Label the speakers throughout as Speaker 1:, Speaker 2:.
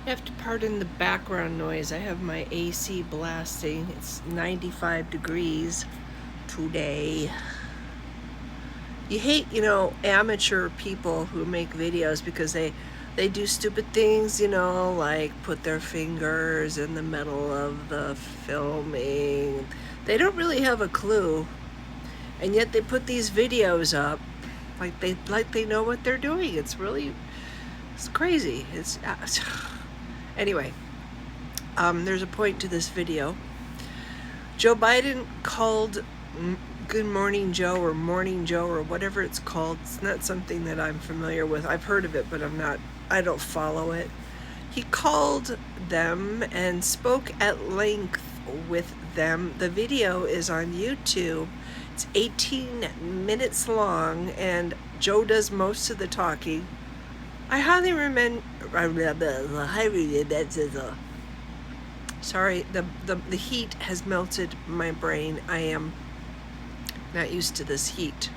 Speaker 1: You have to pardon the background noise. I have my AC blasting. It's 95 degrees today. You hate, amateur people who make videos because they do stupid things, like put their fingers in the middle of the filming. They don't really have a clue, and yet they put these videos up like they know what they're doing. It's crazy. It's anyway. There's a point to this video. Joe Biden called Good Morning Joe or Morning Joe or whatever it's called. It's not something that I'm familiar with. I've heard of it, but I don't follow it. He called them and spoke at length with them. The video is on YouTube. It's 18 minutes long, and Joe does most of the talking. I highly recommend. Sorry, the heat has melted my brain. I am not used to this heat.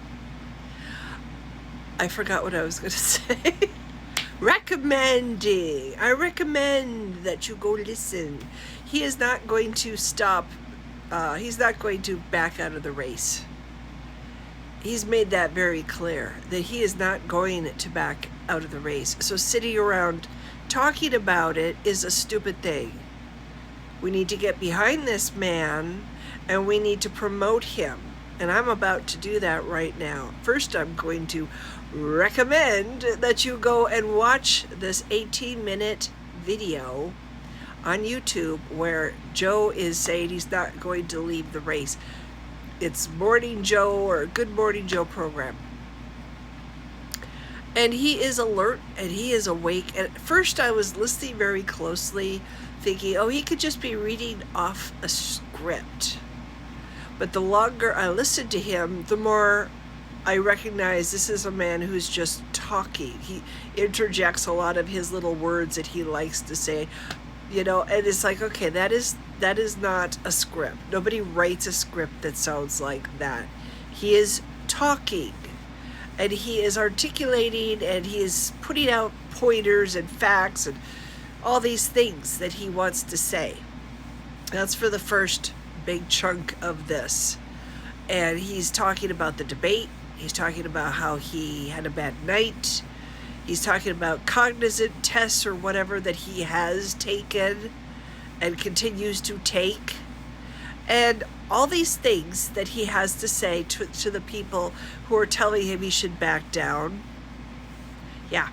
Speaker 1: I forgot what I was going to say. Recommending. I recommend that you go listen. He is not going to stop. He's not going to back out of the race. He's made that very clear, that he is not going to back out of the race. So sitting around talking about it is a stupid thing. We need to get behind this man, and we need to promote him. And I'm about to do that right now. First, I'm going to recommend that you go and watch this 18-minute video on YouTube where Joe is saying he's not going to leave the race. It's Morning Joe or Good Morning Joe program. And he is alert and he is awake. And at first I was listening very closely, thinking, oh, he could just be reading off a script. But the longer I listened to him, the more I recognize this is a man who's just talking. He interjects a lot of his little words that he likes to say, and it's like, okay, that is not a script. Nobody writes a script that sounds like that. He is talking, and he is articulating, and he is putting out pointers and facts and all these things that he wants to say. That's for the first big chunk of this. And he's talking about the debate. He's talking about how he had a bad night. He's talking about cognizant tests or whatever that he has taken and continues to take. And all these things that he has to say to the people who are telling him he should back down. Yeah.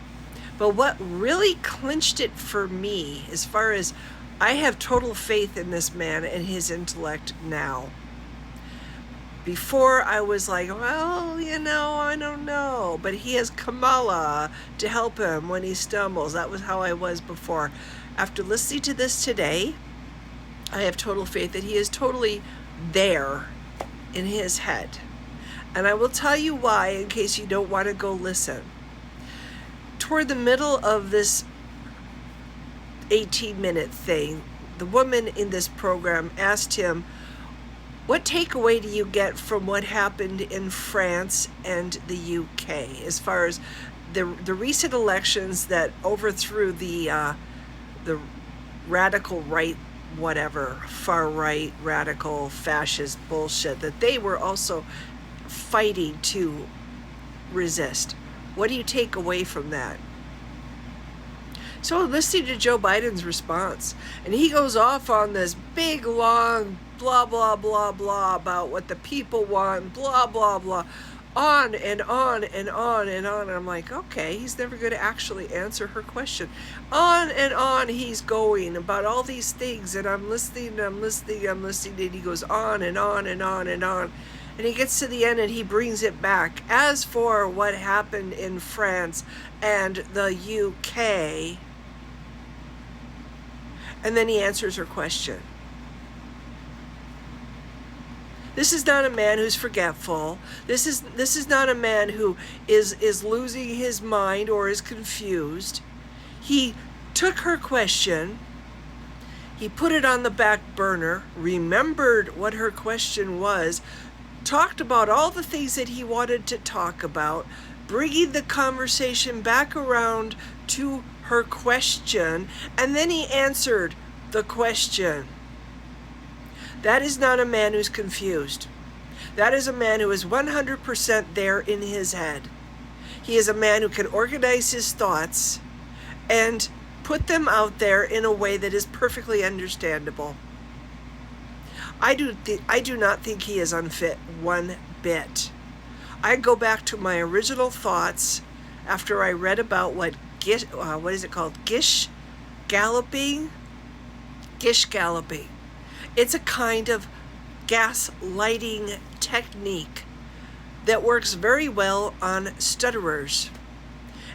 Speaker 1: But what really clinched it for me, as far as I have total faith in this man and his intellect now. Before I was like, well, I don't know. But he has Kamala to help him when he stumbles. That was how I was before. After listening to this today, I have total faith that he is totally there in his head. And I will tell you why, in case you don't want to go listen. Toward the middle of this 18-minute thing, the woman in this program asked him, what takeaway do you get from what happened in France and the UK as far as the recent elections that overthrew the radical right, whatever, far right, radical, fascist bullshit that they were also fighting to resist? What do you take away from that? So I'm listening to Joe Biden's response, and he goes off on this big, long, blah, blah, blah, blah about what the people want, blah, blah, blah, on and on and on and on. And I'm like, okay, he's never going to actually answer her question. On and on he's going about all these things, and I'm listening, and he goes on and on and on and on. And he gets to the end and he brings it back. As for what happened in France and the UK, and then he answers her question. This is not a man who's forgetful. This is not a man who is losing his mind or is confused. He took her question, he put it on the back burner, remembered what her question was, talked about all the things that he wanted to talk about, bringing the conversation back around to her question, and then he answered the question. That is not a man who's confused. That is a man who is 100% there in his head. He is a man who can organize his thoughts and put them out there in a way that is perfectly understandable. I do not think he is unfit one bit. I go back to my original thoughts after I read about what is it called? Gish galloping? Gish galloping. It's a kind of gaslighting technique that works very well on stutterers.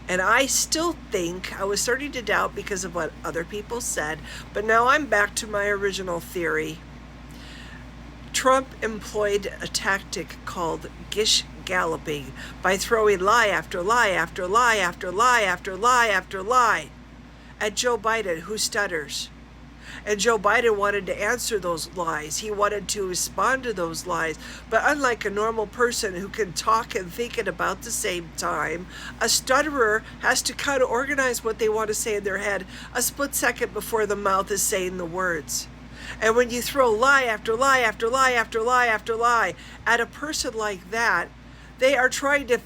Speaker 1: And I still think, I was starting to doubt because of what other people said, but now I'm back to my original theory. Trump employed a tactic called gish galloping by throwing lie after lie after lie after lie after lie after lie at Joe Biden, who stutters. And Joe Biden wanted to answer those lies. He wanted to respond to those lies. But unlike a normal person who can talk and think at about the same time, a stutterer has to kind of organize what they want to say in their head a split second before the mouth is saying the words. And when you throw lie after lie after lie after lie after lie at a person like that, they are trying to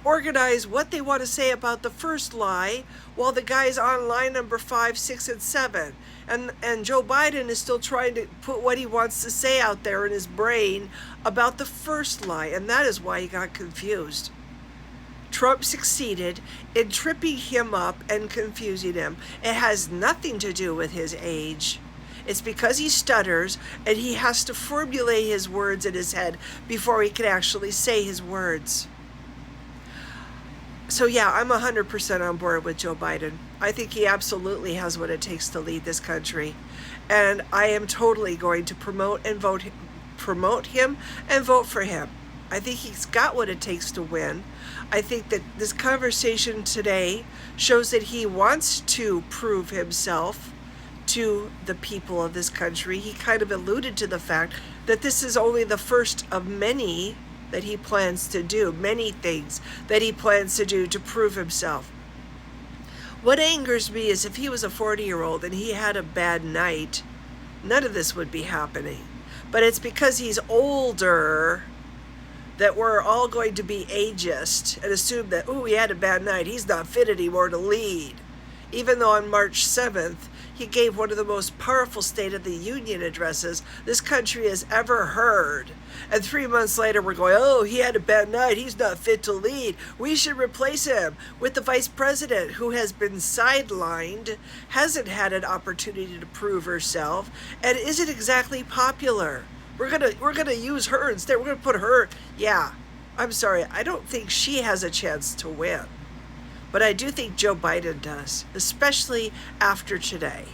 Speaker 1: organize what they want to say about the first lie while the guy's on line number 5, 6, and 7. And Joe Biden is still trying to put what he wants to say out there in his brain about the first lie, and that is why he got confused. Trump succeeded in tripping him up and confusing him. It has nothing to do with his age. It's because he stutters and he has to formulate his words in his head before he can actually say his words. So yeah, I'm 100% on board with Joe Biden. I think he absolutely has what it takes to lead this country. And I am totally going to promote him and vote for him. I think he's got what it takes to win. I think that this conversation today shows that he wants to prove himself to the people of this country. He kind of alluded to the fact that this is only the first of many that he plans to do, many things that he plans to do to prove himself. What angers me is if he was a 40-year-old and he had a bad night, none of this would be happening. But it's because he's older that we're all going to be ageist and assume that, he had a bad night, he's not fit anymore to lead. Even though on March 7th, he gave one of the most powerful State of the Union addresses this country has ever heard. And 3 months later, we're going, he had a bad night, he's not fit to lead. We should replace him with the vice president who has been sidelined, hasn't had an opportunity to prove herself, and isn't exactly popular. We're gonna use her instead. We're gonna put her, I'm sorry, I don't think she has a chance to win. But I do think Joe Biden does, especially after today.